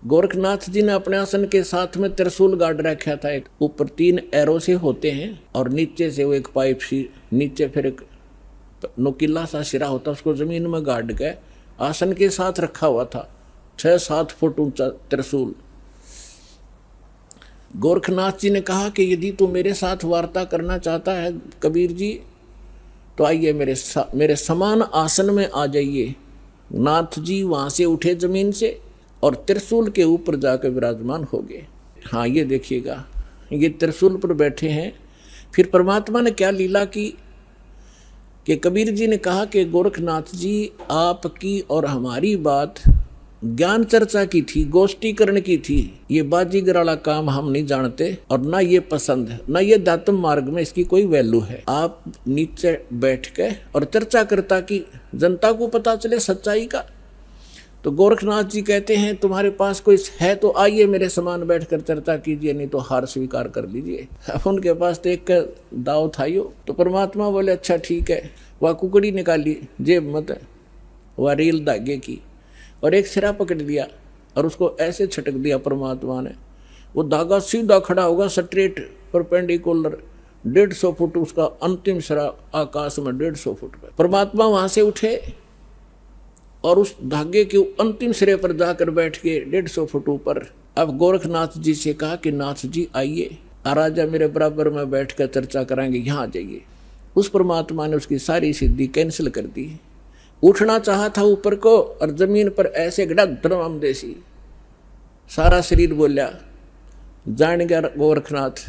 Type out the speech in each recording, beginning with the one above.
गोरखनाथ जी ने अपने आसन के साथ में त्रिशूल गाड़ रखा था। एक ऊपर 3 एरो से होते हैं और नीचे से वो एक पाइप सी, नीचे फिर एक नुकीला सा सिरा होता, उसको जमीन में गाड़ के आसन के साथ रखा हुआ था। 6-7 फुट ऊंचा त्रिशूल। गोरखनाथ जी ने कहा कि यदि तू मेरे साथ वार्ता करना चाहता है कबीर जी, तो आइए मेरे समान आसन में आ जाइए। नाथ जी वहाँ से उठे जमीन से और त्रिशूल के ऊपर जाकर विराजमान हो गए। हाँ, ये देखिएगा, ये त्रिशूल पर बैठे हैं। फिर परमात्मा ने क्या लीला की कि कबीर जी ने कहा कि गोरखनाथ जी, आपकी और हमारी बात ज्ञान चर्चा की थी, गोष्ठीकरण की थी। ये बाजीगर वाला काम हम नहीं जानते और ना ये पसंद है, ना ये दातम मार्ग में इसकी कोई वैल्यू है। आप नीचे बैठ के और चर्चा करता कि जनता को पता चले सच्चाई का। तो गोरखनाथ जी कहते हैं तुम्हारे पास कोई है तो आइए मेरे समान बैठकर चर्चा कीजिए, नहीं तो हार स्वीकार कर लीजिए। अब उनके पास तो एक दाव था यो। तो परमात्मा बोले अच्छा ठीक है। वह कुकड़ी निकाली जेब मत, वह रील धागे की, और एक सिरा पकड़ लिया और उसको ऐसे छटक दिया परमात्मा ने। वो धागा सीधा खड़ा होगा, स्ट्रेट परपेंडिकुलर, 150 फुट उसका अंतिम सिरा आकाश में, 150 फुट पर। परमात्मा वहां से उठे और उस धागे के अंतिम सिरे पर जाकर बैठ के 150 फुट ऊपर। अब गोरखनाथ जी से कहा कि नाथ जी आइए, राजा मेरे बराबर में बैठ कर चर्चा कराएंगे, यहाँ आ जाइए। उस परमात्मा ने उसकी सारी सिद्धि कैंसिल कर दी। उठना चाहा था ऊपर को और जमीन पर ऐसे गड़ा धर्म देसी, सारा शरीर बोलिया, जान गया गोरखनाथ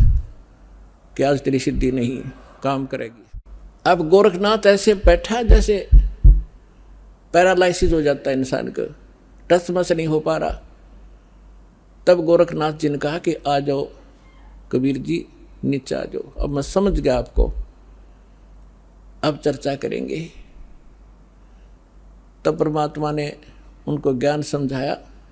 कि आज तेरी सिद्धि नहीं काम करेगी। अब गोरखनाथ ऐसे बैठा जैसे पैरालाइसिस हो जाता है इंसान को, टस मस नहीं हो पा रहा। तब गोरखनाथ जी ने कहा कि आ जाओ कबीर जी, नीचे आ जाओ, अब मैं समझ गया आपको, अब चर्चा करेंगे। तब परमात्मा ने उनको ज्ञान समझाया